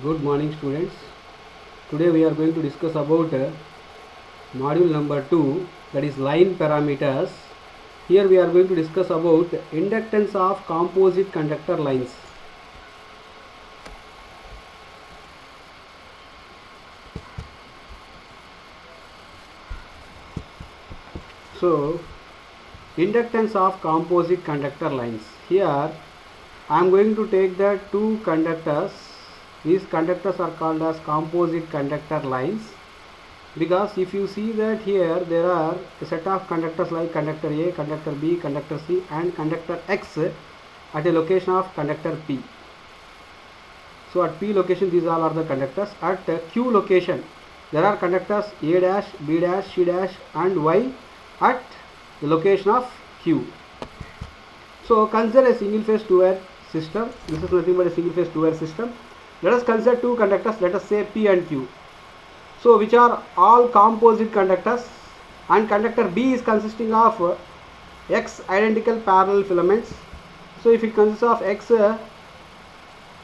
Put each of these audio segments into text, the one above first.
Good morning, students. Today we are going to discuss about module number 2, that is line parameters. Here we are going to discuss about inductance of composite conductor lines. So, inductance of composite conductor lines. Here I am going to take the two conductors. These conductors are called as composite conductor lines, because if you see that here there are a set of conductors like conductor A, conductor B, conductor C and conductor X at a location of conductor P. So at P location these all are the conductors. At Q location there are conductors A dash, B dash, C dash and Y at the location of Q. So consider a single phase two wire system. This is nothing but a single phase two wire system. Let us consider two conductors, let us say P and Q. So which are all composite conductors, and conductor B is consisting of X identical parallel filaments. So if it consists of X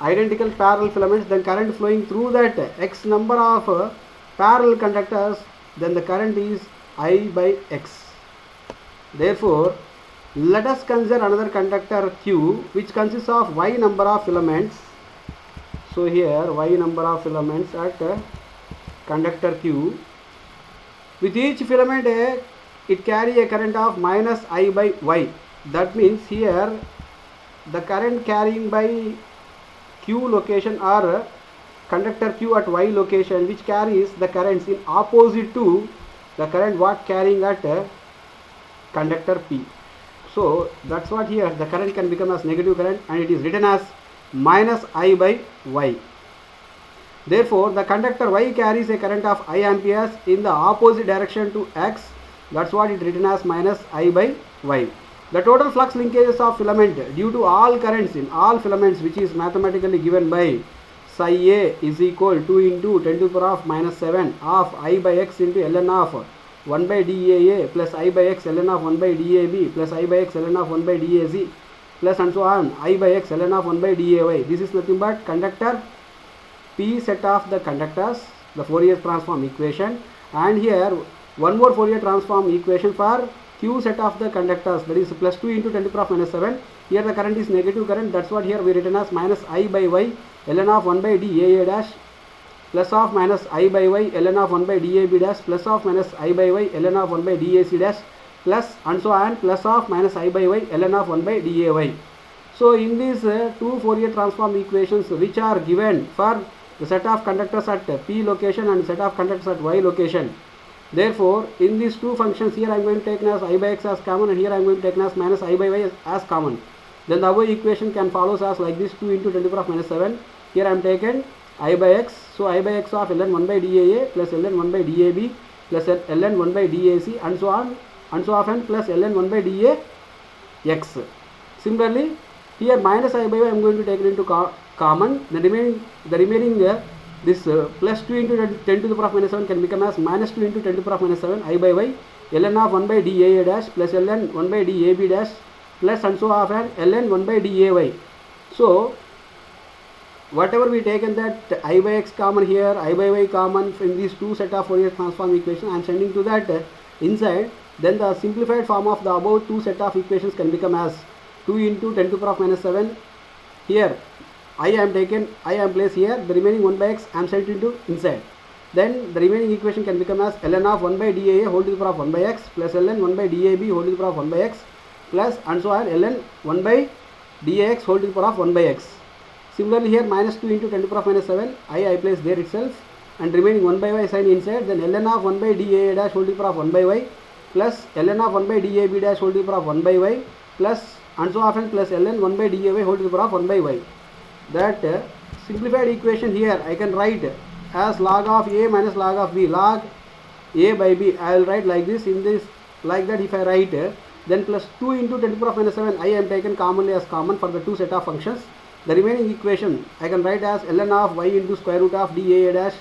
identical parallel filaments, then current flowing through that X number of parallel conductors, then the current is I by X. Therefore, let us consider another conductor Q which consists of Y number of filaments. So here Y number of filaments at conductor Q. With each filament it carry a current of minus I by Y. That means here the current carrying by Q location or conductor Q at Y location, which carries the currents in opposite to the current what carrying at conductor P. So that's what here the current can become as negative current, and it is written as minus I by Y. Therefore, the conductor Y carries a current of I amperes in the opposite direction to X. That's what it written as minus I by Y. The total flux linkages of filament due to all currents in all filaments, which is mathematically given by psi A is equal to 2 into 10 to the power of minus 7 of I by X into ln of 1 by dAA plus I by X ln of 1 by dAB plus I by X ln of 1 by dAC plus and so on I by X ln of 1 by dAY. This is nothing but conductor P set of the conductors, the Fourier transform equation, and here one more Fourier transform equation for Q set of the conductors, that is plus 2 into 10 to the power of minus 7. Here the current is negative current, that's what here we written as minus I by Y ln of 1 by dAA dash plus of minus I by Y ln of 1 by dAB dash plus of minus I by Y ln of 1 by dAC dash plus and so on plus of minus I by Y ln of 1 by dAY. So in these two Fourier transform equations which are given for the set of conductors at P location and set of conductors at Y location. Therefore, in these two functions, here I am going to take as I by X as common, and here I am going to take as minus I by Y as common. Then the above equation can follow as like this: 2 into 10 to the power of minus 7. Here I am taken I by X. So I by X of ln 1 by dAA plus ln 1 by dAB plus ln 1 by dAC and so on and so often plus ln 1 by dAX. Similarly, here minus I by Y I am going to take it into common. The remaining this plus 2 into 10 to the power of minus 7 can become as minus 2 into 10 to the power of minus 7 I by Y ln of 1 by dAA dash plus ln 1 by dAB dash plus and so often ln 1 by dAY. So whatever we taken that I by X common here, I by Y common in these two set of Fourier transform equations, I am sending to that inside. Then the simplified form of the above two set of equations can become as 2 into 10 to the power of minus 7. Here I am placed here, the remaining 1 by X I am sent into inside. Then the remaining equation can become as ln of 1 by dAA whole to the power of 1 by X plus ln 1 by dAB whole to the power of 1 by X plus and so on ln 1 by dAX whole to the power of 1 by X. Similarly here minus 2 into 10 to the power of minus 7 I place there itself, and remaining 1 by Y sign inside. Then ln of 1 by dAA dash whole to the power of 1 by Y plus ln of 1 by dAB dash whole to the power of 1 by Y plus and so often plus ln 1 by dAY whole to the power of 1 by Y. That simplified equation here I can write as log of A minus log of B, log A by B. I will write like this. In this like that, if I write then plus 2 into 10 to the power of minus 7 I am taken commonly as common for the two set of functions. The remaining equation I can write as ln of Y into square root of dAA dash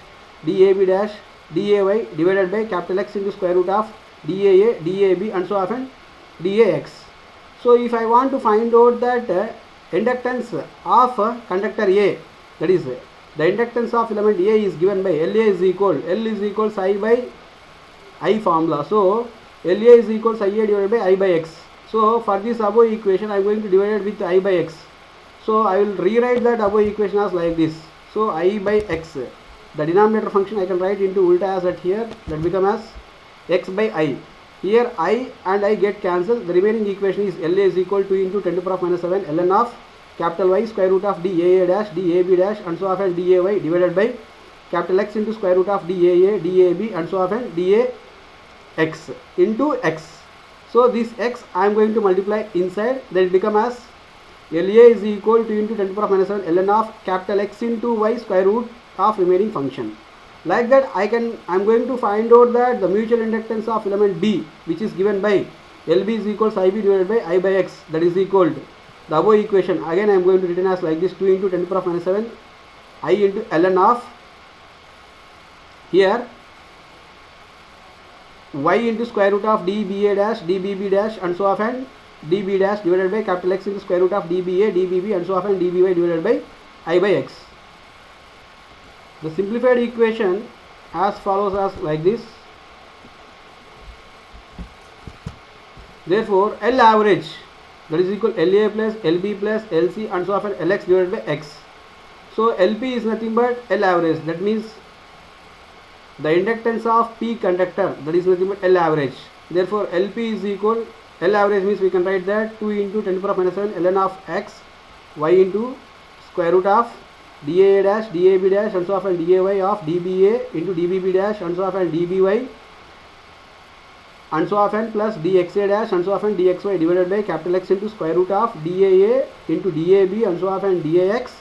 dAB dash dAY divided by capital X into square root of dAA dAB and so often dAX. So if I want to find out that inductance of conductor A, that is the inductance of element A is given by La is equal, L is equal psi by I formula. So La is equal psi A divided by I by x. So for this above equation I am going to divide it with I by x. So I will rewrite that above equation as like this. So I by x, the denominator function I can write into ulta as that here, that become as x by I. Here I and I get cancelled. The remaining equation is La is equal to into 10 to the power minus 7 ln of capital Y square root of dAA dash dAB dash and so often dAY divided by capital X into square root of dAA dAB and so often dAX into x. So this x I am going to multiply inside, then it become as La is equal to into 10 to the power minus 7 ln of capital X into Y square root of remaining function. Like that I am going to find out that the mutual inductance of element B, which is given by LB is equal to IB divided by I by x, that is equal to the above equation. Again I am going to written as like this, 2 into 10 to the power minus 7 I into ln of here y into square root of dBA dash dBB dash and so often dB dash divided by capital X into square root of dBA dBB and so often dBy divided by I by x. The simplified equation as follows as like this. Therefore L average, that is equal LA plus LB plus LC and so often LX divided by x. So LP is nothing but L average, that means the inductance of P conductor, that is nothing but L average. Therefore LP is equal, L average means we can write that 2 into 10 to the power minus 7 ln of x y into square root of dA dash dAB dash and so often dAy of dBA into dBB dash and so often dBy and so often plus dXA dash and so often dXy divided by capital X into square root of dAA into dAB and so often dAX,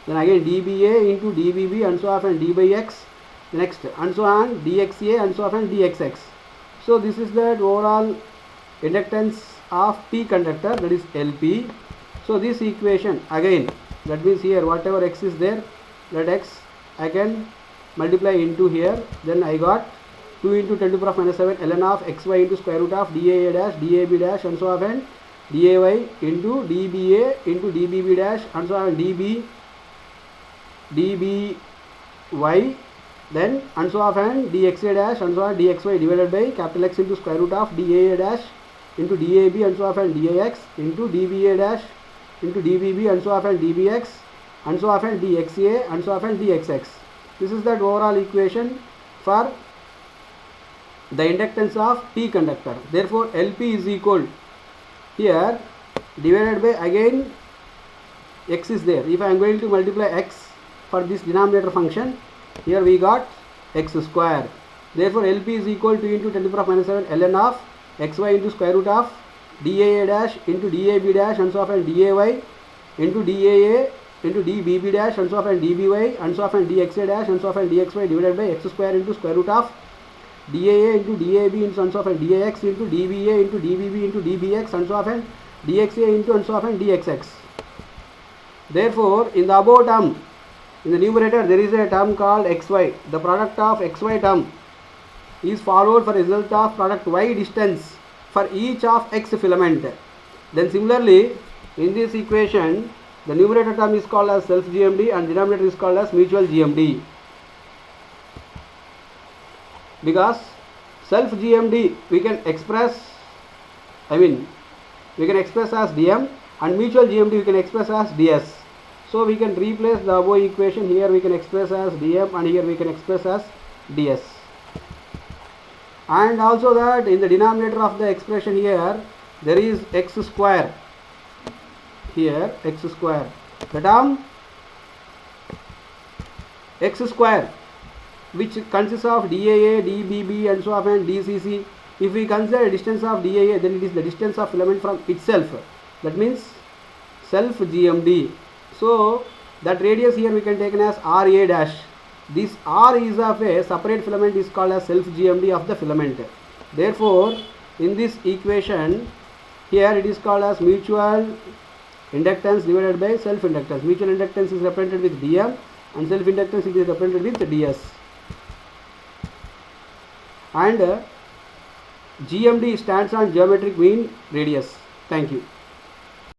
then again dBA into dBB and so often d by x, next and so on dXA and so often dXX. So this is the overall inductance of P conductor, that is LP. So this equation again, that means here whatever x is there, that x I can multiply into here, then I got 2 into 10 to the power minus 7 ln of xy into square root of dAA dash dAB dash and so often dAy into dBA into dBB dash and so on dBy, then and so often dXA dash and so on dXy divided by capital X into square root of dAA dash into dAB and so often dAX into dBA dash into dBB and so often dBX and so often dXA and so often dXX. This is that overall equation for the inductance of P conductor. Therefore LP is equal, here divided by again x is there. If I am going to multiply x for this denominator function, here we got x square. Therefore LP is equal to into 10 to the power minus 7 ln of xy into square root of dAA dash into dAB dash and so often dAy into dAA into dBB dash and so often dBy and so often dXA dash and so often dXy divided by x square into square root of dAA into dAB into and so often dAX into dBA into dBB into dBX and so often dXA into and so often dXX. Therefore in the above term, in the numerator there is a term called xy. The product of xy term is followed for result of product y distance for each of x filament. Then similarly in this equation the numerator term is called as self GMD and denominator is called as mutual GMD. Because self GMD we can express as dm and mutual GMD we can express as ds. So we can replace the above equation, here we can express as dm and here we can express as ds. And also that in the denominator of the expression here there is x square, here x square, the term x square which consists of dAA, dBB and so often dCC. If we consider distance of dAA, then it is the distance of filament from itself, that means self GMD. So that radius here we can take as RA dash. This R is of a separate filament is called as self GMD of the filament. Therefore in this equation here it is called as mutual inductance divided by self inductance. Mutual inductance is represented with dm and self inductance it is represented with ds. And GMD stands on geometric mean radius. Thank you.